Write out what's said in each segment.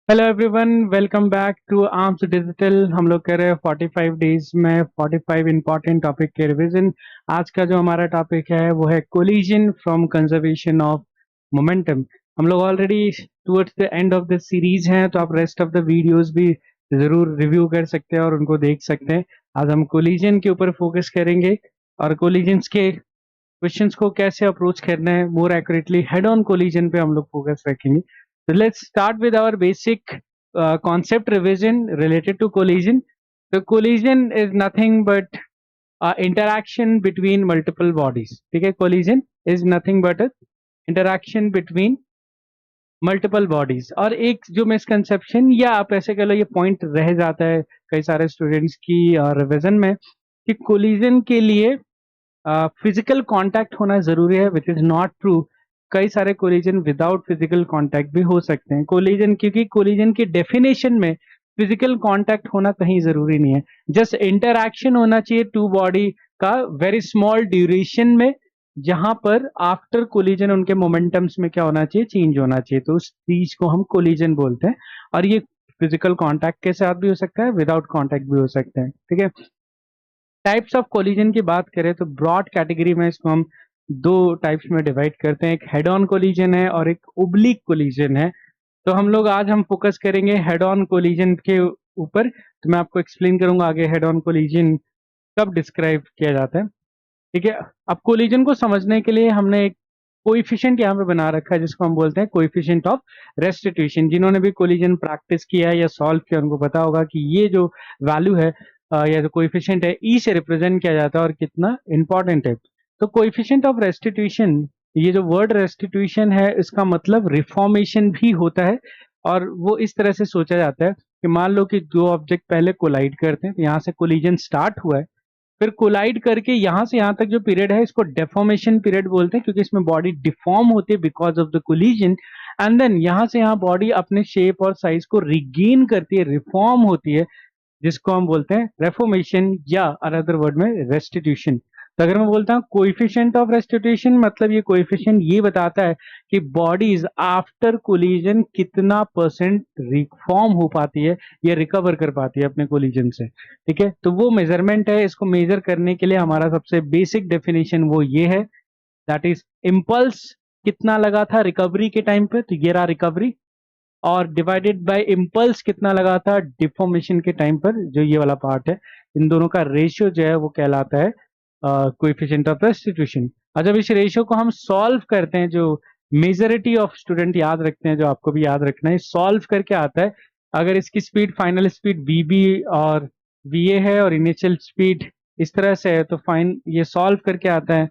Hello everyone, welcome back to Arms Digital. हम लोग कर रहे हैं 45 डेज में 45 इंपॉर्टेंट टॉपिक के रिवीजन। आज का जो हमारा टॉपिक है वो है collision from conservation of momentum. हम लोग already towards the end of the series हैं, तो आप रेस्ट ऑफ द वीडियोस भी जरूर रिव्यू कर सकते हैं और उनको देख सकते हैं। आज हम कोलिजन के ऊपर फोकस करेंगे और कोलिजन्स के क्वेश्चंस को कैसे अप्रोच करना है, मोर एक्यूरेटली हेड ऑन कोलिजन पे हम लोग फोकस रखेंगे। So let's start with our basic concept revision related to collision. So collision is nothing but interaction between multiple bodies. ठीक है, collision is nothing but a interaction between multiple bodies। और एक जो misconception या आप ऐसे कह लो ये पॉइंट रह जाता है कई सारे स्टूडेंट्स की रिवीजन में कि कोलिजन के लिए फिजिकल कांटेक्ट होना जरूरी है, विच इज नॉट ट्रू। कई सारे कोलिजन विदाउट फिजिकल कांटेक्ट भी हो सकते हैं। कोलिजन क्योंकि कोलिजन की डेफिनेशन में फिजिकल कांटेक्ट होना कहीं जरूरी नहीं है, जस्ट इंटरैक्शन होना चाहिए टू बॉडी का वेरी स्मॉल ड्यूरेशन में, जहां पर आफ्टर कोलिजन उनके मोमेंटम्स में क्या होना चाहिए, चेंज होना चाहिए। तो उस चीज को हम कोलिजन बोलते हैं। और ये फिजिकल कांटेक्ट के साथ भी हो सकता है, विदाउट कांटेक्ट भी हो सकता है। ठीक है, टाइप्स ऑफ कोलिजन की बात करें तो ब्रॉड कैटेगरी में इसको हम दो टाइप्स में डिवाइड करते हैं। एक हेड ऑन कोलिजन है और एक ओब्लिक कोलिजन है। तो हम फोकस करेंगे हेड ऑन कोलिजन के ऊपर। तो मैं आपको एक्सप्लेन करूंगा आगे हेड ऑन कोलिजन कब डिस्क्राइब किया जाता है। ठीक है, अब कोलिजन को समझने के लिए हमने एक कोइफिशिएंट यहाँ पे बना रखा है जिसको हम बोलते हैं कोइफिशिएंट ऑफ रेस्टिट्यूशन। जिन्होंने भी कोलिजन प्रैक्टिस किया है या सॉल्व किया उनको पता होगा कि ये जो वैल्यू है या जो कोइफिशिएंट है ई से रिप्रेजेंट किया जाता है और कितना इंपॉर्टेंट है। तो कोइफिशिएंट ऑफ रेस्टिट्यूशन, ये जो वर्ड रेस्टिट्यूशन है इसका मतलब रिफॉर्मेशन भी होता है। और वो इस तरह से सोचा जाता है कि मान लो कि दो ऑब्जेक्ट पहले कोलाइड करते हैं, तो यहाँ से कोलिजन स्टार्ट हुआ है, फिर कोलाइड करके यहां से यहां तक जो पीरियड है इसको डेफॉर्मेशन पीरियड बोलते हैं, क्योंकि इसमें बॉडी डिफॉर्म होती है because of the collision. And then यहां से यहां बॉडी अपने शेप और साइज को रिगेन करती है, रिफॉर्म होती है, जिसको हम बोलते हैं रेफॉर्मेशन या अनदर वर्ड में रेस्टिट्यूशन। तो अगर मैं बोलता हूँ कोइफिशिएंट ऑफ रेस्टिट्यूशन, मतलब ये कोइफिशिएंट ये बताता है कि बॉडीज आफ्टर कोलिजन कितना परसेंट रिफॉर्म हो पाती है या रिकवर कर पाती है अपने कोलिजन से। ठीक है, तो वो मेजरमेंट है। इसको मेजर करने के लिए हमारा सबसे बेसिक डेफिनेशन वो ये है, दैट इज इम्पल्स कितना लगा था रिकवरी के टाइम पे, तो ये रहा रिकवरी, और डिवाइडेड बाय इम्पल्स कितना लगा था डिफॉर्मेशन के टाइम पर, जो ये वाला पार्ट है। इन दोनों का रेशियो जो है वो कहलाता है कोएफिशिएंट ऑफ रेस्टिट्यूशन। और जब इस रेशियो को हम सॉल्व करते हैं, जो मेजोरिटी ऑफ स्टूडेंट याद रखते हैं, जो आपको भी याद रखना है, सॉल्व करके आता है अगर इसकी स्पीड फाइनल स्पीड वीबी और वीए है और इनिशियल स्पीड इस तरह से है, तो फाइन ये सॉल्व करके आता है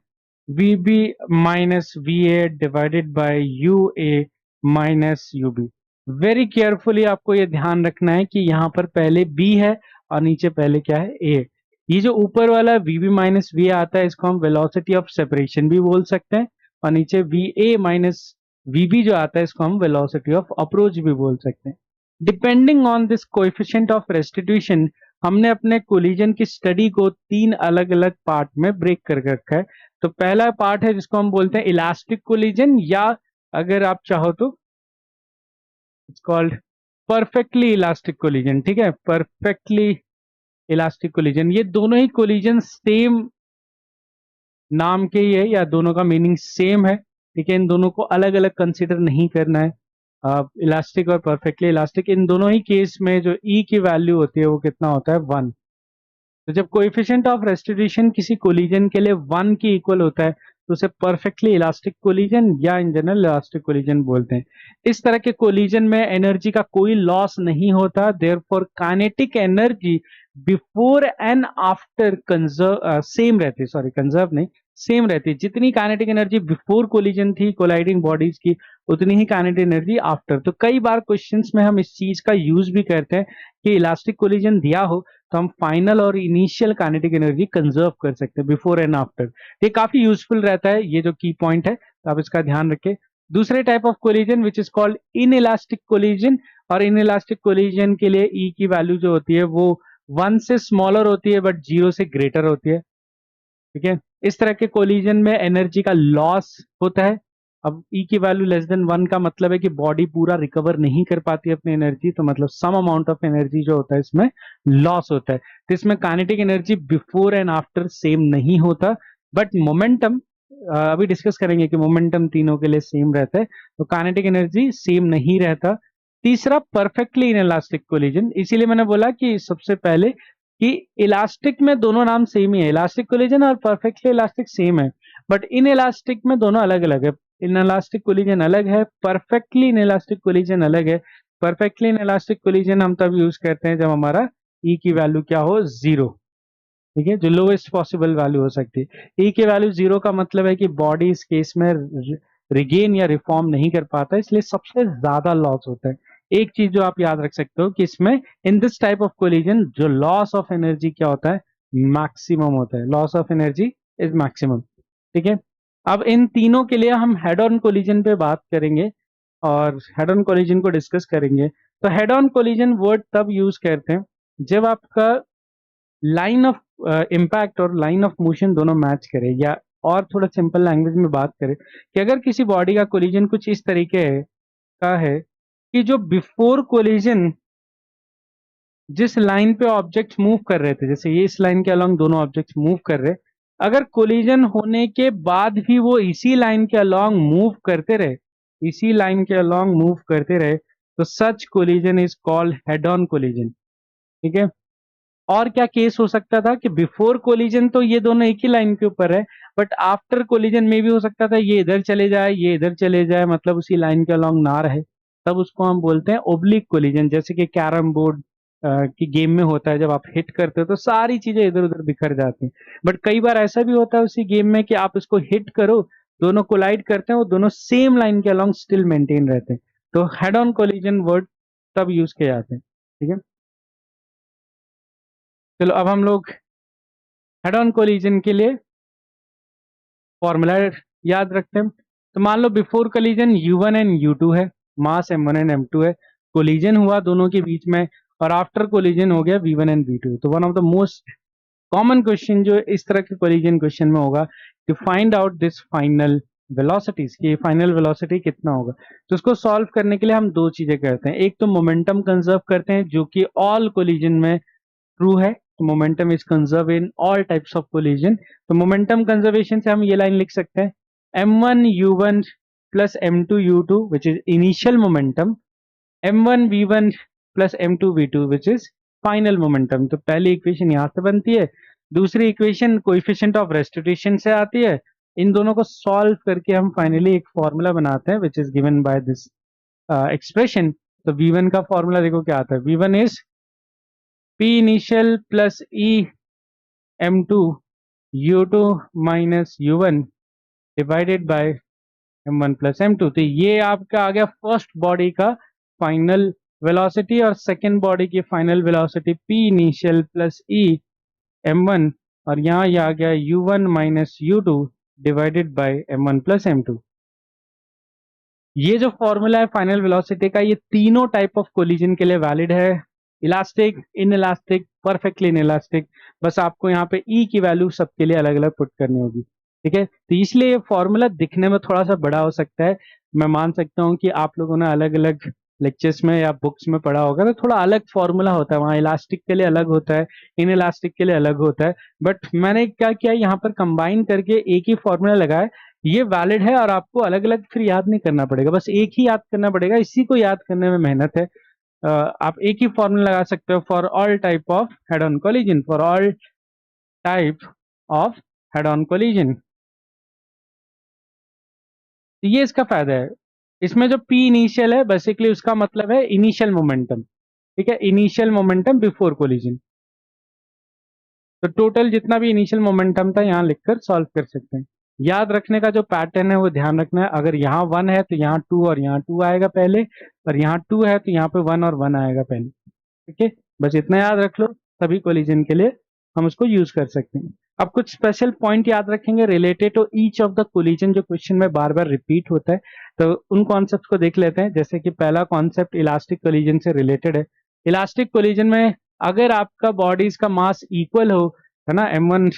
VB minus VA divided by UA minus UB. Very carefully आपको ये ध्यान रखना है कि यहाँ पर पहले बी है और नीचे पहले क्या है, ए। ये जो ऊपर वाला वीबी माइनस वी आता है इसको हम वेलोसिटी ऑफ सेपरेशन भी बोल सकते हैं, और नीचे वी ए माइनस वीबी जो आता है इसको हम वेलोसिटी ऑफ अप्रोच भी बोल सकते हैं। Depending on this coefficient of restitution, हमने अपने कोलिजन की स्टडी को तीन अलग अलग पार्ट में ब्रेक कर रखा है। तो पहला पार्ट है जिसको हम बोलते हैं इलास्टिक कोलिजन, या अगर आप चाहो तो it's called perfectly elastic collision. ठीक है, परफेक्टली इलास्टिक कोलिजन, ये दोनों ही कोलिजन सेम नाम के ही है या दोनों का मीनिंग सेम है। ठीक है, इन दोनों को अलग अलग कंसीडर नहीं करना है। इलास्टिक और परफेक्टली इलास्टिक, इन दोनों ही केस में जो ई की वैल्यू होती है वो कितना होता है, 1। तो जब कोएफिशिएंट ऑफ रेस्टिट्यूशन किसी कोलिजन के लिए 1 की इक्वल होता है तो उसे परफेक्टली इलास्टिक कोलिजन या इन जनरल इलास्टिक कोलिजन बोलते हैं। इस तरह के कोलिजन में एनर्जी का कोई लॉस नहीं होता, therefore kinetic energy before and after conserve same रहती है, सॉरी कंजर्व नहीं, सेम रहती है। जितनी काइनेटिक एनर्जी बिफोर कोलिजन थी कोलाइडिंग बॉडीज की, उतनी ही काइनेटिक एनर्जी आफ्टर। तो कई बार क्वेश्चंस में हम इस चीज का यूज भी करते हैं कि इलास्टिक कोलिजन दिया हो तो हम फाइनल और इनिशियल काइनेटिक एनर्जी कंजर्व कर सकते हैं बिफोर एंड आफ्टर। ये काफी यूजफुल रहता है, ये जो की पॉइंट है, तो आप इसका ध्यान रखें। दूसरे type of collision which is called in elastic collision, और इन इलास्टिक कोलिजन के लिए ई की वैल्यू जो होती है वो 1 से स्मॉलर होती है बट 0 से ग्रेटर होती है। ठीक है, इस तरह के कोलिजन में एनर्जी का लॉस होता है, अब ई की वैल्यू लेस देन 1 का मतलब है कि बॉडी पूरा रिकवर नहीं कर पाती अपनी एनर्जी, तो मतलब सम अमाउंट ऑफ एनर्जी जो होता है इसमें लॉस होता है। तो इसमें kinetic energy before and after same नहीं होता, बट मोमेंटम अभी डिस्कस करेंगे कि मोमेंटम तीनों के लिए सेम रहता है, तो काइनेटिक एनर्जी सेम नहीं रहता। तीसरा, परफेक्टली इनइलास्टिक कोलिजन, इसीलिए मैंने बोला कि सबसे पहले कि इलास्टिक में दोनों नाम सेम ही है, इलास्टिक कोलिजन और परफेक्टली इलास्टिक सेम है, बट इन इलास्टिक में दोनों अलग अलग है। इनइलास्टिक कोलिजन अलग है, परफेक्टली इनइलास्टिक कोलिजन अलग है। परफेक्टली इनइलास्टिक कोलिजन हम तब यूज करते हैं जब हमारा ई की वैल्यू क्या हो, जीरो। ठीक है, जो लोएस्ट पॉसिबल वैल्यू हो सकती है। ई की वैल्यू जीरो का मतलब है कि बॉडी इस केस में रिगेन या रिफॉर्म नहीं कर पाता, इसलिए सबसे ज्यादा लॉस होता है। एक चीज जो आप याद रख सकते हो कि इसमें in this type of collision जो लॉस ऑफ एनर्जी क्या होता है, मैक्सिमम होता है। Loss of energy is maximum. ठीक है, अब इन तीनों के लिए हम हेड ऑन कोलिजन पे बात करेंगे और हेड ऑन कोलिजन को डिस्कस करेंगे। तो हेड ऑन कोलिजन वर्ड तब यूज करते हैं जब आपका लाइन ऑफ इम्पैक्ट और लाइन ऑफ मोशन दोनों मैच करे, या और थोड़ा सिंपल लैंग्वेज में बात करें कि अगर किसी बॉडी का कोलिजन कुछ इस तरीके का है कि जो बिफोर कोलिजन जिस लाइन पे ऑब्जेक्ट्स मूव कर रहे थे, जैसे ये इस लाइन के अलोंग दोनों ऑब्जेक्ट्स मूव कर रहे, अगर कोलिजन होने के बाद भी वो इसी लाइन के अलोंग मूव करते रहे, इसी लाइन के अलोंग मूव करते रहे, तो such collision is called head on collision. ठीक है, और क्या केस हो सकता था कि बिफोर कोलिजन तो ये दोनों एक ही लाइन के ऊपर है, बट आफ्टर कोलिजन में भी हो सकता था ये इधर चले जाए, ये इधर चले जाए, मतलब उसी लाइन के अलोंग ना रहे, तब उसको हम बोलते हैं ओब्लिक कोलिजन। जैसे कि कैरम बोर्ड की गेम में होता है, जब आप हिट करते हो तो सारी चीजें इधर उधर बिखर जाती हैं, बट कई बार ऐसा भी होता है उसी गेम में कि आप इसको हिट करो, दोनों कोलाइड करते हैं, वो दोनों सेम लाइन के अलोंग स्टिल मेंटेन रहते हैं, तो हेड ऑन कोलिजन वर्ड तब यूज किए जाते हैं। ठीक है, चलो अब हम लोग हेड ऑन कोलिजन के लिए फॉर्मूला याद रखते हैं। तो मान लो before collision U1 and U2 है, मास M1 एंड M2 है, कोलिजन हुआ दोनों के बीच में, और आफ्टर कोलिजन हो गया V1 एंड V2। तो one of the most common question जो इस तरह के कोलिजन क्वेश्चन में होगा कि find out this final velocities, कि फाइनल वेलोसिटी कितना होगा। तो उसको सॉल्व करने के लिए हम दो चीजें करते हैं, एक तो मोमेंटम कंजर्व करते हैं जो कि ऑल कोलिजन में ट्रू है, तो momentum is conserve in all types of collision. तो मोमेंटम कंजर्वेशन से हम ये लाइन लिख सकते हैं, m1u1 plus m2u2 which is initial momentum, m1v1 plus m2v2 which is final momentum. तो पहली इक्वेशन यहां से बनती है, दूसरी इक्वेशन कोएफिशिएंट ऑफ रेस्टिट्यूशन से आती है। इन दोनों को सॉल्व करके हम फाइनली एक फॉर्मूला बनाते हैं which is given by this expression. तो v1 का फॉर्मूला देखो क्या आता है, v1 is P initial plus E M2 U2 minus U1 divided by M1 plus M2। तो ये आपका आ गया फर्स्ट बॉडी का फाइनल वेलोसिटी, और सेकेंड बॉडी की final velocity P initial plus E M1, और यहाँ ये आ गया U1 minus U2 divided by M1 plus M2। ये जो फॉर्मूला है फाइनल वेलोसिटी का, ये तीनों टाइप ऑफ कोलिजन के लिए वैलिड है, elastic, in elastic, perfectly in elastic. बस आपको यहाँ पे ई की वैल्यू सबके लिए अलग अलग पुट करनी होगी। ठीक है, तो इसलिए ये फॉर्मूला दिखने में थोड़ा सा बड़ा हो सकता है। मैं मान सकता हूँ कि आप लोगों ने अलग अलग लेक्चर्स में या बुक्स में पढ़ा होगा, तो थोड़ा अलग फॉर्मूला होता है, वहाँ इलास्टिक के लिए अलग होता है, इन इलास्टिक के लिए अलग होता है, बट मैंने क्या किया यहाँ पर कंबाइन करके एक ही फॉर्मूला लगाया। ये वैलिड है और आपको अलग अलग फिर याद नहीं करना पड़ेगा, बस एक ही याद करना पड़ेगा, इसी को याद करने में मेहनत है। आप एक ही फॉर्मूला लगा सकते हो for all type of head on collision, for all type of head on collision. तो ये इसका फायदा है। इसमें जो P इनिशियल है बेसिकली उसका मतलब है इनिशियल मोमेंटम। ठीक है, इनिशियल मोमेंटम बिफोर कोलिजन। तो टोटल जितना भी इनिशियल मोमेंटम था यहाँ लिखकर सॉल्व कर सकते हैं। याद रखने का जो पैटर्न है वो ध्यान रखना है, अगर यहाँ 1 है तो यहाँ 2 और यहाँ 2 आएगा पहले, और यहाँ 2 है तो यहाँ पे 1 और 1 आएगा पहले। ठीक है, बस इतना याद रख लो, सभी कोलिजन के लिए हम उसको यूज कर सकते हैं। अब कुछ स्पेशल पॉइंट याद रखेंगे related to each of the collision, जो क्वेश्चन में बार बार रिपीट होता है, तो उन कॉन्सेप्ट को देख लेते हैं। जैसे कि पहला कॉन्सेप्ट इलास्टिक कोलिजन से रिलेटेड है। इलास्टिक कोलिजन में अगर आपका बॉडीज का मास इक्वल हो, है ना, m1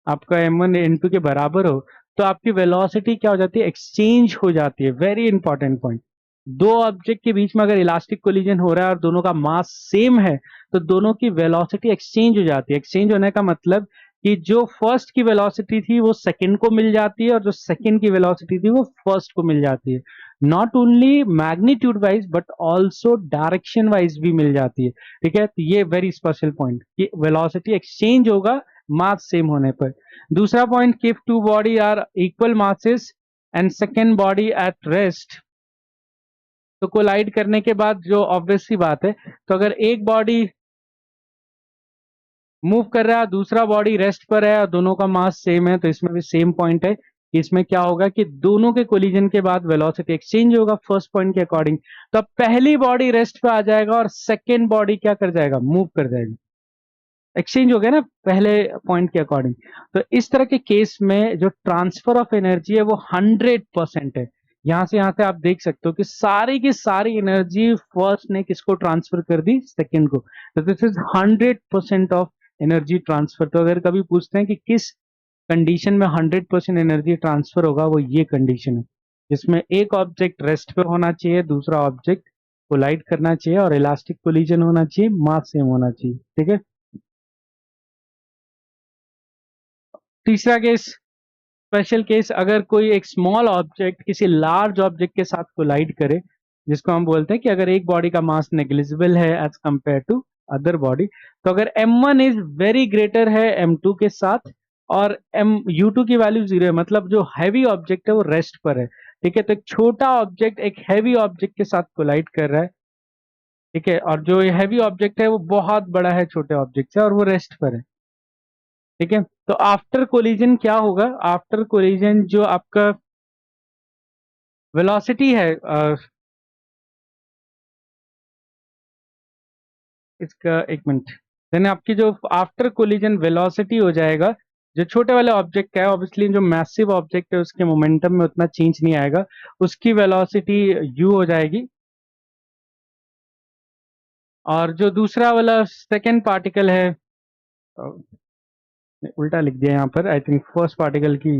आपका m1 n2 के बराबर हो, तो आपकी वेलोसिटी क्या हो जाती है, एक्सचेंज हो जाती है। Very important point. दो ऑब्जेक्ट के बीच में अगर इलास्टिक कोलिजन हो रहा है और दोनों का मास सेम है, तो दोनों की वेलोसिटी एक्सचेंज हो जाती है। एक्सचेंज होने का मतलब कि जो फर्स्ट की वेलोसिटी थी वो सेकंड को मिल जाती है, और जो सेकंड की वेलोसिटी थी वो फर्स्ट को मिल जाती है। Not only magnitude wise but also direction wise भी मिल जाती है। ठीक है, तो ये वेरी स्पेशल पॉइंट कि वेलोसिटी एक्सचेंज होगा मास सेम होने पर। दूसरा point, if two body are equal masses and second body at rest, तो कोलाइड करने के बाद जो ऑब्वियस सी बात है, तो अगर एक बॉडी मूव कर रहा है, दूसरा बॉडी रेस्ट पर है और दोनों का मास सेम है, तो इसमें भी सेम पॉइंट है। इसमें क्या होगा कि दोनों के कोलिजन के बाद वेलोसिटी एक्सचेंज होगा फर्स्ट पॉइंट के अकॉर्डिंग। तो अब पहली बॉडी रेस्ट पे आ जाएगा और सेकेंड बॉडी क्या कर जाएगा, मूव कर जाएगा। एक्सचेंज हो गया ना पहले पॉइंट के अकॉर्डिंग। तो इस तरह के केस में जो ट्रांसफर ऑफ एनर्जी है वो 100% है। यहां से आप देख सकते हो कि सारी की सारी एनर्जी फर्स्ट ने किसको ट्रांसफर कर दी, सेकंड को। तो this is 100% of energy transfer. तो अगर कभी पूछते हैं कि किस कंडीशन में 100% एनर्जी ट्रांसफर होगा, वो ये कंडीशन है जिसमें एक ऑब्जेक्ट रेस्ट पे होना चाहिए, दूसरा ऑब्जेक्ट कोलाइड करना चाहिए और इलास्टिक कोलिजन होना चाहिए, मास सेम होना चाहिए। ठीक है। तीसरा केस, स्पेशल केस, अगर कोई एक स्मॉल ऑब्जेक्ट किसी लार्ज ऑब्जेक्ट के साथ कोलाइड करे, जिसको हम बोलते हैं कि अगर एक बॉडी का मास नेग्लिजिबल है as compare to other body, तो अगर m1 इज वेरी ग्रेटर है m2 के साथ और u2 की वैल्यू 0 है, मतलब जो हैवी ऑब्जेक्ट है वो रेस्ट पर है। ठीक है, तो एक छोटा ऑब्जेक्ट एक हैवी ऑब्जेक्ट के साथ कोलाइड कर रहा है। ठीक है, और जो हैवी ऑब्जेक्ट है वो बहुत बड़ा है छोटे ऑब्जेक्ट से और वो रेस्ट पर है। ठीक है, तो आफ्टर कोलिजन क्या होगा, आफ्टर कोलिजन जो आपका वेलोसिटी है, इसका एक मिनट, देन आपकी जो आफ्टर कोलिजन वेलोसिटी हो जाएगा, जो छोटे वाले ऑब्जेक्ट का है, ऑब्वियसली जो मैसिव ऑब्जेक्ट है उसके मोमेंटम में उतना चेंज नहीं आएगा, उसकी वेलोसिटी u हो जाएगी। और जो दूसरा वाला सेकेंड पार्टिकल है, उल्टा लिख दिया यहाँ पर, आई थिंक फर्स्ट पार्टिकल की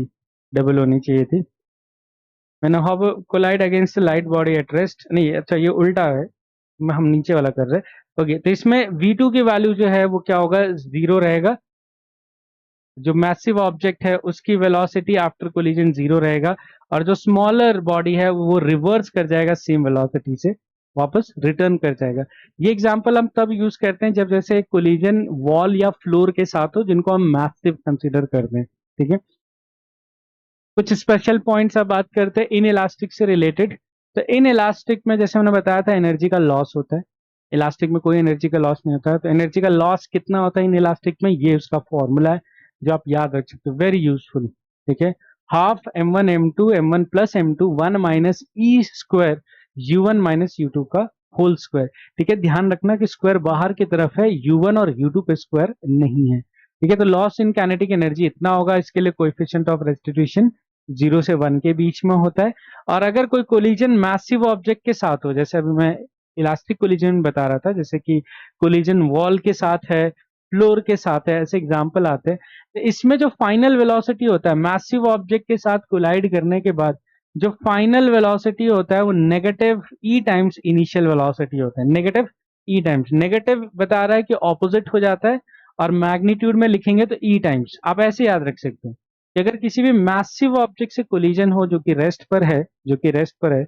डबल होनी चाहिए थी। मैंने how collide against light body at rest, नहीं अच्छा ये उल्टा है, हम नीचे वाला कर रहे हैं। ओके, तो इसमें v2 की वैल्यू जो है वो क्या होगा, 0 रहेगा। जो मैसिव ऑब्जेक्ट है उसकी वेलोसिटी आफ्टर कोलिजन 0 रहेगा, और जो स्मॉलर बॉडी है वो रिवर्स कर जाएगा सेम वेलोसिटी से, वापस रिटर्न कर जाएगा। ये एग्जांपल हम तब यूज करते हैं जब जैसे कोलिजन वॉल या फ्लोर के साथ हो, जिनको हम मैसिव कंसीडर करते हैं। ठीक है, कुछ स्पेशल पॉइंट्स अब बात करते हैं इन इलास्टिक से रिलेटेड। तो इन इलास्टिक में जैसे मैंने बताया था एनर्जी का लॉस होता है, इलास्टिक में कोई एनर्जी का लॉस नहीं होता है। तो एनर्जी का लॉस कितना होता है इन इलास्टिक में, ये उसका फॉर्मूला है जो आप याद रख सकते हो, वेरी यूजफुल। ठीक है, half m1 m2 m1 plus m2 1 minus e square u1 minus u2 का होल स्क्वायर। ठीक है, ध्यान रखना कि स्क्वायर बाहर की तरफ है, u1 और u2 पे स्क्वायर नहीं है। ठीक है, तो लॉस इन काइनेटिक एनर्जी इतना होगा, इसके लिए कोएफिशिएंट ऑफ रेस्टिट्यूशन 0 से 1 के बीच में होता है। और अगर कोई कोलिजन मैसिव ऑब्जेक्ट के साथ हो, जैसे अभी मैं इलास्टिक कोलिजन बता रहा था, जैसे कि कोलिजन वॉल के साथ है, फ्लोर के साथ है, ऐसे एग्जांपल आते हैं, तो इसमें जो फाइनल वेलोसिटी होता है मैसिव ऑब्जेक्ट के साथ कोलाइड करने के बाद, जो फाइनल वेलोसिटी होता है वो negative E times initial velocity होता है। नेगेटिव ई टाइम्स, नेगेटिव बता रहा है कि ऑपोजिट हो जाता है, और मैग्नीट्यूड में लिखेंगे तो ई टाइम्स। आप ऐसे याद रख सकते हो कि अगर किसी भी मैसिव ऑब्जेक्ट से कोलिजन हो जो कि रेस्ट पर है,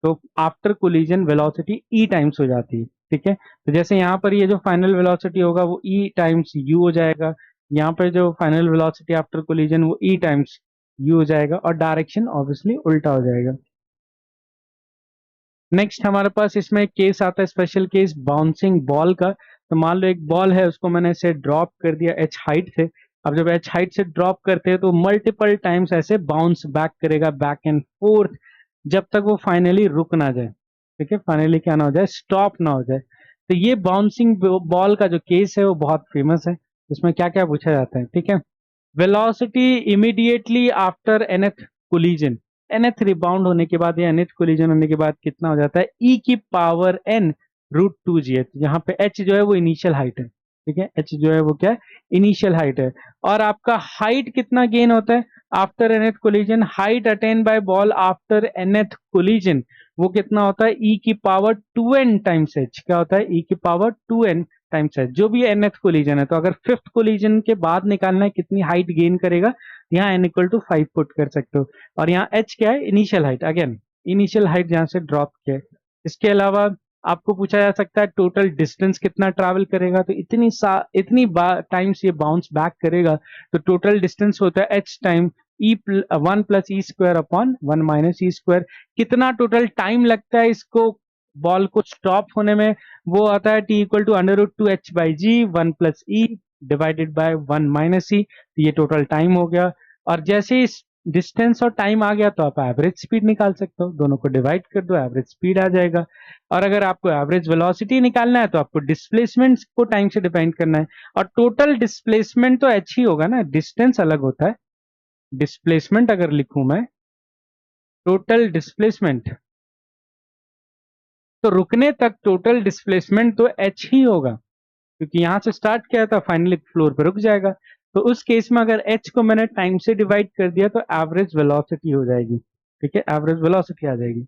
तो आफ्टर कोलिजन वेलोसिटी ई टाइम्स हो जाती है। ठीक है, तो जैसे यहाँ पर ये जो फाइनल वेलोसिटी होगा वो ई टाइम्स यू हो जाएगा, यहाँ पर जो फाइनल वेलोसिटी आफ्टर कोलिजन वो ई टाइम्स यू हो जाएगा, और डायरेक्शन ऑब्वियसली उल्टा हो जाएगा। नेक्स्ट हमारे पास इसमें एक केस आता है, स्पेशल केस बाउंसिंग बॉल का। तो मान लो एक बॉल है, उसको मैंने ऐसे ड्रॉप कर दिया h हाइट से। अब जब h हाइट से ड्रॉप करते हैं तो मल्टीपल टाइम्स ऐसे बाउंस बैक करेगा, बैक एंड फोर्थ, जब तक वो फाइनली रुक ना जाए। ठीक है, फाइनली क्या ना हो जाए, स्टॉप ना हो जाए। तो ये बाउंसिंग बॉल का जो केस है वो बहुत फेमस है। इसमें क्या क्या पूछा जाता है, ठीक है। Velocity immediately after nth collision, nth rebound होने के बाद या nth कोलिजन होने के बाद कितना हो जाता है, e की पावर n √2gh। यहाँ पे h जो है वो इनिशियल हाइट है। ठीक है, h जो है वो क्या है, इनिशियल हाइट है। और आपका हाइट कितना गेन होता है after nth collision, height attain by ball after nth collision, वो कितना होता है, e की पावर 2n टाइम्स h, क्या होता है, e की पावर 2n टाइम्स h, जो भी nth कोलिजन है। तो अगर फिफ्थ कोलिजन के बाद निकालना है कितनी हाइट गेन करेगा, यहाँ n इक्वल टू 5 पुट कर सकते हो। और यहाँ h क्या है, initial height, again initial height जहां से ड्रॉप किया है। इसके अलावा आपको पूछा जा सकता है टोटल डिस्टेंस कितना ट्रैवल करेगा, तो इतनी टाइम्स ये बाउंस बैक करेगा, तो टोटल डिस्टेंस होता है h टाइम ई 1 + e² अपॉन 1 - e²। कितना टोटल टाइम लगता है इसको बॉल को स्टॉप होने में, वो आता है t equal to √2h/g 1 + e divided by 1 - e। ये टोटल टाइम हो गया। और जैसे इस डिस्टेंस और टाइम आ गया तो आप एवरेज स्पीड निकाल सकते हो, दोनों को डिवाइड कर दो, एवरेज स्पीड आ जाएगा। और अगर आपको एवरेज वेलोसिटी निकालना है तो आपको डिस्प्लेसमेंट को टाइम से डिपेंड करना है, और टोटल डिस्प्लेसमेंट तो h ही होगा ना, डिस्टेंस अलग होता है। डिस्प्लेसमेंट अगर लिखूं मैं, टोटल डिस्प्लेसमेंट, तो रुकने तक टोटल डिस्प्लेसमेंट तो h ही होगा, क्योंकि यहां से स्टार्ट किया था फाइनली फ्लोर पे रुक जाएगा। तो उस केस में अगर h को मैंने टाइम से डिवाइड कर दिया तो एवरेज वेलोसिटी हो जाएगी। ठीक है, एवरेज वेलोसिटी आ जाएगी।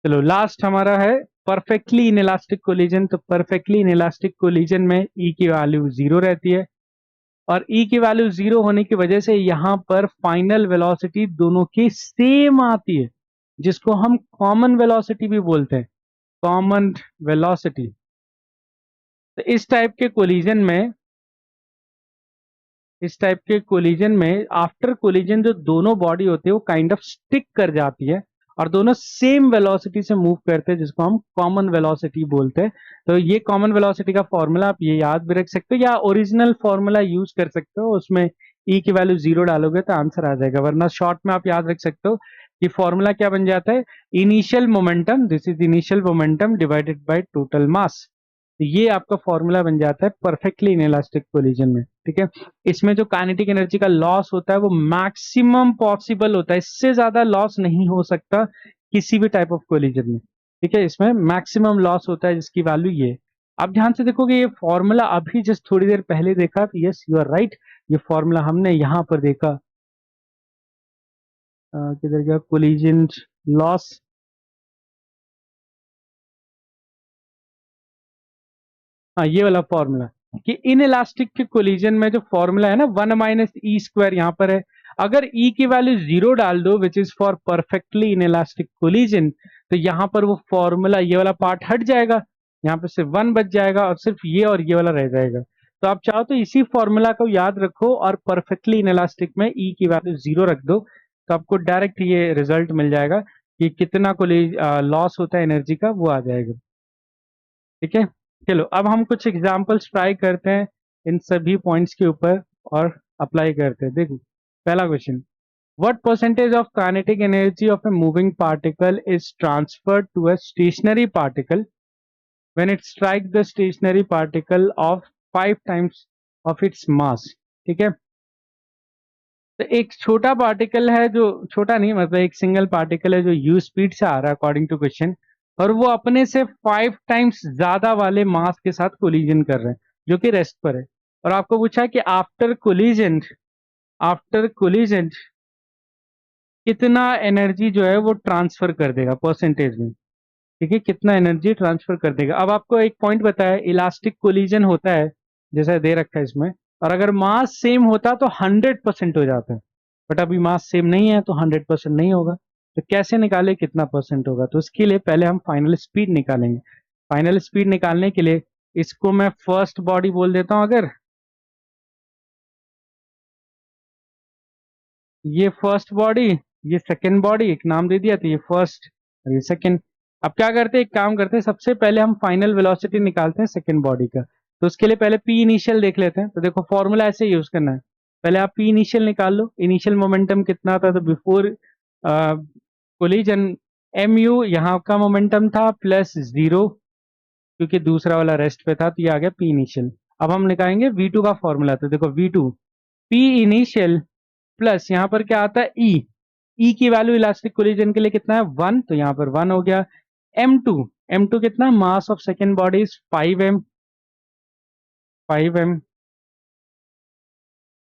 चलो लास्ट हमारा है परफेक्टली इनइलास्टिक कोलिजन। तो परफेक्टली इनइलास्टिक कोलिजन में ई की वैल्यू 0 रहती है, और ई की वैल्यू 0 होने की वजह से यहां पर फाइनल वेलोसिटी दोनों की सेम आती है, जिसको हम कॉमन वेलोसिटी भी बोलते हैं, कॉमन वेलोसिटी। तो इस टाइप के कोलिजन में आफ्टर कोलिजन जो दोनों बॉडी होती है वो काइंड ऑफ स्टिक कर जाती है, और दोनों सेम वेलोसिटी से मूव करते हैं, जिसको हम कॉमन वेलोसिटी बोलते हैं। तो ये कॉमन वेलोसिटी का फॉर्मूला आप ये याद भी रख सकते हो, या ओरिजिनल फॉर्मूला यूज कर सकते हो, उसमें ई की वैल्यू 0 डालोगे तो आंसर आ जाएगा। वरना शॉर्ट में आप याद रख सकते हो कि फॉर्मूला क्या बन जाता है, initial momentum, this is initial momentum divided by total mass. तो ये आपका फॉर्मूला बन जाता है परफेक्टली इनइलास्टिक कोलिजन में। ठीक है, इसमें जो काइनेटिक एनर्जी का लॉस होता है वो मैक्सिमम पॉसिबल होता है, इससे ज्यादा लॉस नहीं हो सकता किसी भी टाइप ऑफ कोलिजन में। ठीक है, इसमें मैक्सिमम लॉस होता है जिसकी वैल्यू ये। आप ध्यान से देखोगे ये फॉर्मूला अभी जस्ट थोड़ी देर पहले देखा, तो यस यू आर राइट, ये फॉर्मूला हमने यहां पर देखा। किधर गया कोलिजन लॉस, हाँ ये वाला फॉर्मूला, कि इन इलास्टिक के कोलिजन में जो फॉर्मूला है ना 1 - e² यहाँ पर है। अगर e की वैल्यू 0 डाल दो which is for perfectly inelastic collision, तो यहाँ पर वो फॉर्मूला ये वाला पार्ट हट जाएगा, यहाँ पे सिर्फ 1 बच जाएगा और सिर्फ ये और ये वाला रह जाएगा। तो आप चाहो तो इसी फॉर्मूला को याद रखो और परफेक्टली इन इलास्टिक में e की वैल्यू 0 रख दो, तो आपको डायरेक्ट ये रिजल्ट मिल जाएगा कि कितना कोलिज लॉस होता है एनर्जी का, वो आ जाएगा। ठीक है, चलो अब हम कुछ एग्जांपल्स ट्राई करते हैं इन सभी पॉइंट्स के ऊपर और अप्लाई करते हैं। देखो पहला question, what percentage of kinetic energy of a moving particle is transferred to a stationary particle when it strike the stationary particle of 5 times of its mass. ठीक है, तो एक छोटा पार्टिकल है, जो छोटा नहीं मतलब एक सिंगल पार्टिकल है जो यू स्पीड से आ रहा है अकॉर्डिंग टू क्वेश्चन, और वो अपने से 5 टाइम्स ज्यादा वाले मास के साथ कोलिजन कर रहे हैं जो कि रेस्ट पर है। और आपको पूछा है कि आफ्टर कोलिजन कितना एनर्जी जो है वो ट्रांसफर कर देगा परसेंटेज में। ठीक है, कितना एनर्जी ट्रांसफर कर देगा। अब आपको एक पॉइंट बताया, इलास्टिक कोलिजन होता है जैसा दे रखा है इसमें, और अगर मास सेम होता तो 100% हो जाता है, बट अभी मास सेम नहीं है तो 100% नहीं होगा। तो कैसे निकाले कितना परसेंट होगा, तो उसके लिए पहले हम फाइनल स्पीड निकालेंगे। फाइनल स्पीड निकालने के लिए इसको मैं फर्स्ट बॉडी बोल देता हूं, अगर ये फर्स्ट बॉडी, ये सेकेंड बॉडी, एक नाम दे दिया, तो ये फर्स्ट और ये सेकेंड। अब क्या करते हैं, एक काम करते हैं, सबसे पहले हम फाइनल वेलोसिटी निकालते हैं सेकेंड बॉडी का। तो उसके लिए पहले पी इनिशियल देख लेते हैं। तो देखो फॉर्मूला ऐसे यूज करना है, पहले आप पी इनिशियल निकाल लो। इनिशियल मोमेंटम कितना था, तो बिफोर कोलिजन एम यू यहाँ का मोमेंटम था प्लस 0, क्योंकि दूसरा वाला रेस्ट पे था, तो ये आ गया पी इनिशियल। अब हम निकालेंगे वी टू का फॉर्मूला। तो देखो V two, P initial plus यहाँ पर क्या आता है ई, ई की वैल्यू इलास्टिक कोलिजन के लिए कितना है 1, तो यहाँ पर 1 हो गया। एम टू कितना, mass of second body is 5m, 5m,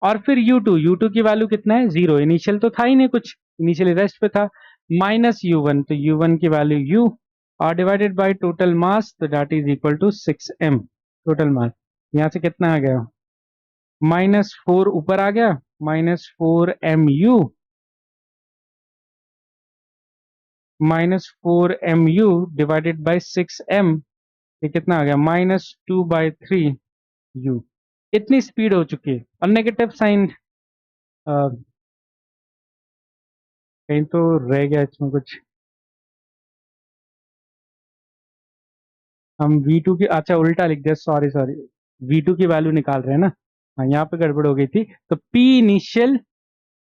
और फिर U2 की वैल्यू कितना है 0, इनिशियल तो था ही नहीं कुछ, इनिशियल रेस्ट पे था, माइनस U1, तो U1 की वैल्यू U, और डिवाइडेड बाय टोटल मास, तो that is equal to 6m total mass. यहाँ से कितना आ गया, -4 ऊपर आ गया, -4mu, -4mu divided by 6m, ये कितना आ गया, -2/3u। इतनी स्पीड हो चुकी है, और नेगेटिव साइन कहीं तो रह गया इसमें कुछ, हम V2 की, अच्छा उल्टा लिख दिया, सॉरी सॉरी, V2 की वैल्यू निकाल रहे हैं ना, हाँ यहाँ पे गड़बड़ हो गई थी। तो P इनिशियल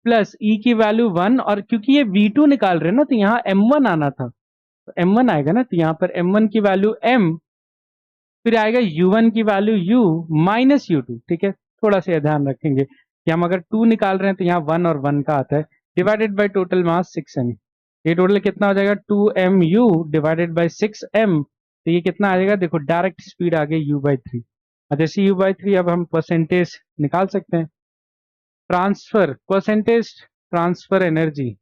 प्लस E की वैल्यू 1, और क्योंकि ये V2 निकाल रहे हैं ना, तो यहाँ M1 आना था, तो M1 आएगा ना, तो यहाँ पर M1 की वैल्यू M, फिर आएगा U1 की वैल्यू U माइनस U2, ठीक है। थोड़ा सा ध्यान रखेंगे कि हम अगर 2 निकाल रहे हैं तो यहाँ 1 और 1 का आता है, divided by total mass 6m, ये टोटल कितना हो जाएगा 2mu डिवाइडेड बाय 6m, तो ये कितना आ जाएगा, देखो डायरेक्ट स्पीड आ गई U/3। और जैसे U/3 अब हम परसेंटेज निकाल सकते हैं, ट्रांसफर परसेंटेज ट्रांसफर एनर्जी,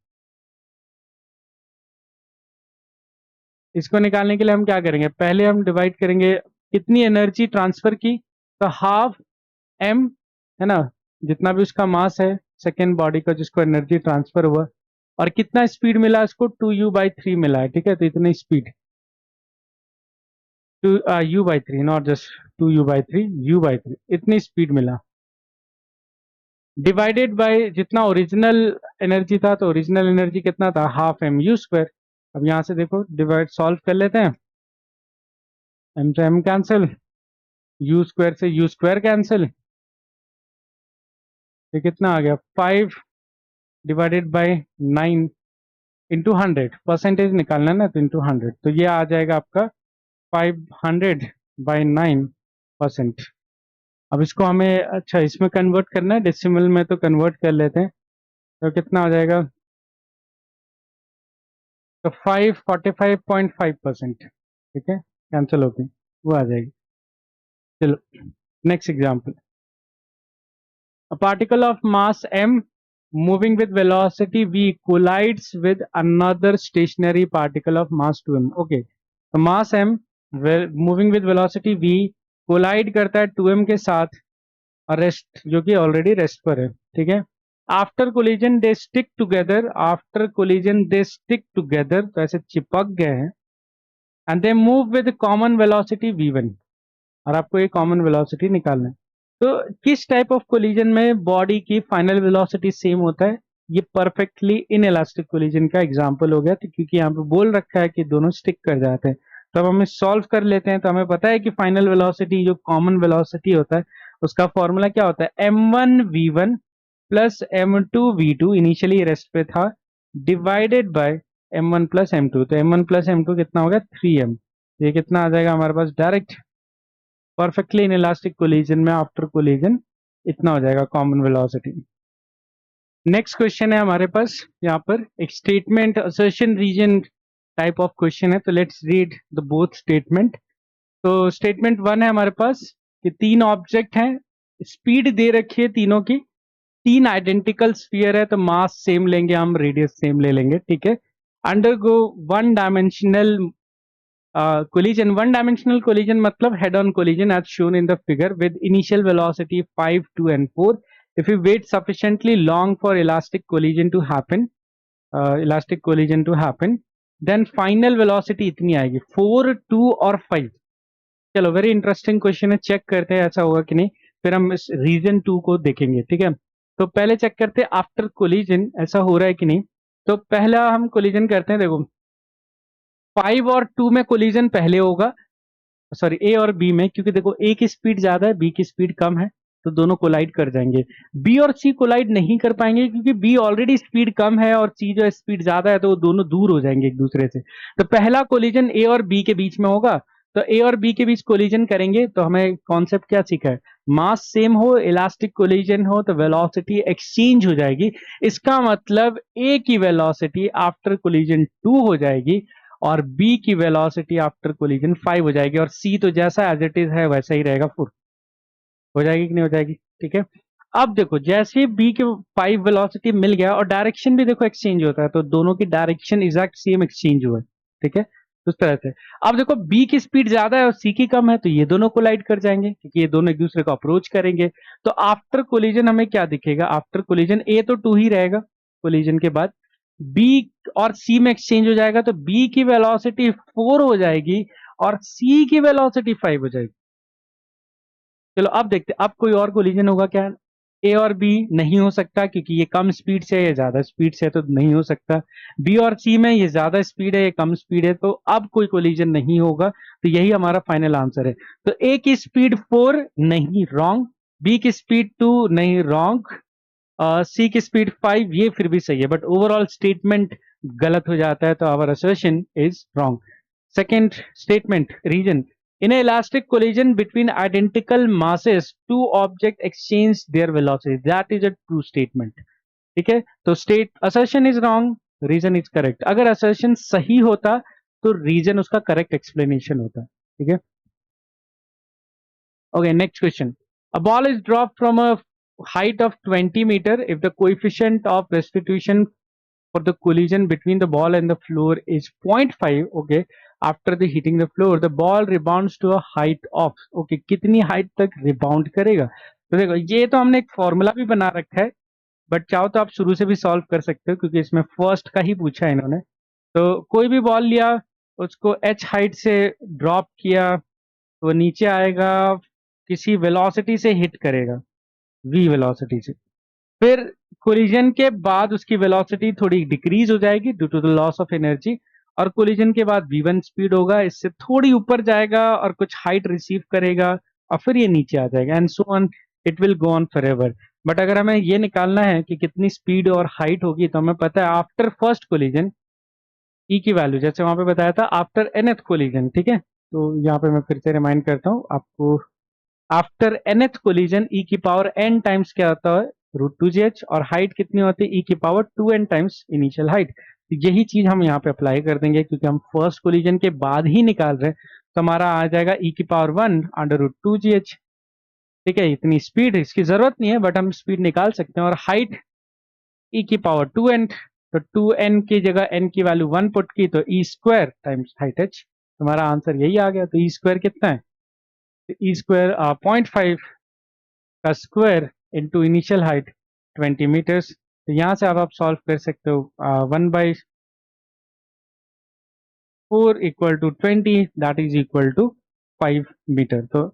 इसको निकालने के लिए हम क्या करेंगे, पहले हम डिवाइड करेंगे कितनी एनर्जी ट्रांसफर की, तो हाफ m, है ना, जितना भी उसका मास है सेकेंड बॉडी का जिसको एनर्जी ट्रांसफर हुआ, और कितना स्पीड मिला उसको 2u/3 मिला है, ठीक है। तो इतनी speed 2u/3, not just 2u/3, u/3 इतनी स्पीड मिला, डिवाइडेड बाय जितना ओरिजिनल एनर्जी था, तो ओरिजिनल एनर्जी कितना था, हाफ mu²। अब यहां से देखो डिवाइड सॉल्व कर लेते हैं, m से m कैंसिल, u² से u² कैंसिल, ये कितना आ गया 5 डिवाइडेड बाय 9 इंटू 100, परसेंटेज निकालना है ना, तो इंटू 100, तो ये आ जाएगा आपका 500/9%। अब इसको हमें, अच्छा इसमें कन्वर्ट करना है डेसिमल में, तो कन्वर्ट कर लेते हैं, तो कितना हो जाएगा, तो 545.5%, ठीक है, कैंसिल होके वो आ जाएगी। चलो next example, a particle of mass m moving with velocity v collides with another stationary particle of mass 2m, okay, तो mass m moving with velocity v collide करता है 2m के साथ, और रेस्ट जो कि ऑलरेडी रेस्ट पर है, ठीक है। After collision they stick together, after collision they stick together, तो ऐसे चिपक गए हैं, and they move with common velocity v1, और आपको ये कॉमन वेलोसिटी निकालना है। तो किस टाइप ऑफ कोलिजन में बॉडी की फाइनल वेलोसिटी सेम होता है, ये परफेक्टली इन इलास्टिक कोलिजन का एग्जांपल हो गया, तो क्योंकि यहाँ पे बोल रखा है कि दोनों स्टिक कर जाते हैं, तो अब हम सॉल्व कर लेते हैं। तो हमें पता है कि फाइनल वेलोसिटी जो कॉमन वेलोसिटी होता है उसका फॉर्मूला क्या होता है, m1v1 plus m2v2, initially rest पे था, divided by m1 plus m2, तो m1 प्लस m2 कितना हो गया 3m, ये कितना आ जाएगा हमारे पास direct perfectly inelastic collision में आफ्टर कोलिजन इतना हो जाएगा कॉमन वेलोसिटी। नेक्स्ट क्वेश्चन है हमारे पास यहाँ पर एक statement assertion reason type of question है, तो let's read the both statement. तो स्टेटमेंट 1 है हमारे पास कि 3 ऑब्जेक्ट हैं, स्पीड दे रखी है तीनों की, 3 आइडेंटिकल स्फीयर है, तो मास सेम लेंगे हम, रेडियस सेम ले लेंगे, ठीक है। Undergo one dimensional collision, one dimensional collision मतलब head on collision as shown in the figure with initial velocity 5, 2 and 4, if we wait sufficiently long for elastic collision to happen, then final velocity इतनी आएगी 4, 2 और 5। चलो very interesting question है, check करते हैं ऐसा होगा कि नहीं, फिर हम इस रीजन 2 को देखेंगे, ठीक है। तो पहले चेक करते हैं आफ्टर कोलिजन ऐसा हो रहा है कि नहीं। तो पहला हम कोलिजन करते हैं, देखो 5 और 2 में कोलिजन पहले होगा, सॉरी ए और बी में, क्योंकि देखो ए की स्पीड ज्यादा है बी की स्पीड कम है, तो दोनों कोलाइड कर जाएंगे। बी और सी कोलाइड नहीं कर पाएंगे क्योंकि बी ऑलरेडी स्पीड कम है और सी जो है स्पीड ज्यादा है, तो वो दोनों दूर हो जाएंगे एक दूसरे से। तो पहला कोलिजन ए और बी के बीच में होगा, तो ए और बी के बीच कोलिजन करेंगे, तो हमें कॉन्सेप्ट क्या सीखा है, मास सेम हो, इलास्टिक कोलिजन हो, तो वेलोसिटी एक्सचेंज हो जाएगी। इसका मतलब ए की वेलोसिटी आफ्टर कोलिजन 2 हो जाएगी और बी की वेलोसिटी आफ्टर कोलिजन 5 हो जाएगी, और सी तो जैसा एज इट इज है वैसा ही रहेगा 4। हो जाएगी कि नहीं हो जाएगी? ठीक है। अब देखो जैसे बी के 5 वेलोसिटी मिल गया और डायरेक्शन भी देखो एक्सचेंज होता है, तो दोनों की डायरेक्शन एग्जैक्ट सेम एक्सचेंज हुआ है। ठीक है, उस तरह से। अब देखो बी की स्पीड ज्यादा है और सी की कम है, तो ये दोनों कोलाइड कर जाएंगे क्योंकि ये दोनों एक दूसरे को अप्रोच करेंगे। तो आफ्टर कोलिजन हमें क्या दिखेगा? आफ्टर कोलिजन ए तो 2 ही रहेगा, कोलिजन के बाद बी और सी में एक्सचेंज हो जाएगा, तो बी की वेलोसिटी 4 हो जाएगी और सी की वेलोसिटी 5 हो जाएगी। चलो अब देखते हैं, अब कोई और कोलिजन होगा क्या? ए और बी नहीं हो सकता क्योंकि ये कम स्पीड से है, ये ज्यादा स्पीड से है, तो नहीं हो सकता। बी और सी में ये ज्यादा स्पीड है, ये कम स्पीड है, तो अब कोई कोलिजन नहीं होगा। तो यही हमारा फाइनल आंसर है। तो ए की स्पीड 4 नहीं, रॉन्ग। बी की स्पीड 2 नहीं, रॉन्ग। सी की स्पीड 5 ये फिर भी सही है, बट ओवरऑल स्टेटमेंट गलत हो जाता है, तो our assertion is wrong. Second statement, reason. In an elastic collision between identical masses, two objects exchange their velocity. That is a true statement. ठीक है, तो state assertion is wrong, reason is correct. अगर assertion सही होता तो reason उसका correct explanation होता। ठीक है, okay, next question. A ball is dropped from a height of 20 meter if the coefficient of restitution for the collision between the ball and the floor is 0.5. Okay, after the hitting the floor the ball rebounds to a height of, okay, कितनी height तक rebound करेगा? तो देखो ये तो हमने एक formula भी बना रखा है, बट चाहो तो आप शुरू से भी सॉल्व कर सकते हो क्योंकि इसमें फर्स्ट का ही पूछा है इन्होंने। तो कोई भी बॉल लिया, उसको h हाइट से ड्रॉप किया, तो वो नीचे आएगा, किसी वेलोसिटी से हिट करेगा, v वेलोसिटी से। फिर कोलिजन के बाद उसकी वेलोसिटी थोड़ी डिक्रीज हो जाएगी due to the loss of energy, और कोलिजन के बाद v1 स्पीड होगा, इससे थोड़ी ऊपर जाएगा और कुछ हाइट रिसीव करेगा, और फिर ये नीचे आ जाएगा, and so on, it will go on for ever. But अगर हमें ये निकालना है कि कितनी स्पीड और हाइट होगी, तो हमें पता है आफ्टर फर्स्ट कोलिजन ई की वैल्यू, जैसे वहां पे बताया था आफ्टर nth कोलिजन। ठीक है, तो यहाँ पे मैं फिर से रिमाइंड करता हूँ आपको, आफ्टर nth कोलिजन ई की पावर n टाइम्स क्या होता है? √2gh, और हाइट कितनी होती है? ई की power 2n times initial height. तो यही चीज हम यहाँ पे अप्लाई कर देंगे क्योंकि हम फर्स्ट कोलिजन के बाद ही निकाल रहे हैं, तो हमारा आ जाएगा ई की पावर 1 √2gh। ठीक है, इतनी स्पीड इसकी जरूरत नहीं है बट हम स्पीड निकाल सकते हैं, और हाइट ई की पावर 2n, तो 2n की जगह n की वैल्यू 1 पुट की, तो E square times height h। हमारा आंसर यही आ गया। तो ई स्क्वायर कितना है? ई स्क्वायर 0.5 का square into initial height 20 meters. तो यहाँ से अब आप सॉल्व कर सकते हो, 1/4 equal to 20, that is equal to 5 meter. तो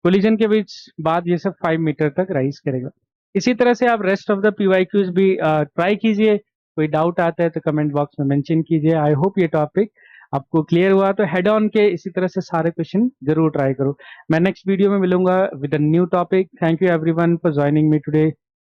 कोलिजन के बीच बाद ये सब 5 मीटर तक राइज करेगा। इसी तरह से आप रेस्ट ऑफ द पीवाईक्यूज भी ट्राई कीजिए। कोई डाउट आता है तो कमेंट बॉक्स में मेंशन कीजिए। आई होप ये टॉपिक आपको क्लियर हुआ, तो हेड ऑन के इसी तरह से सारे क्वेश्चन जरूर ट्राई करो। मैं नेक्स्ट वीडियो में मिलूंगा with a new topic. Thank you everyone for joining me today.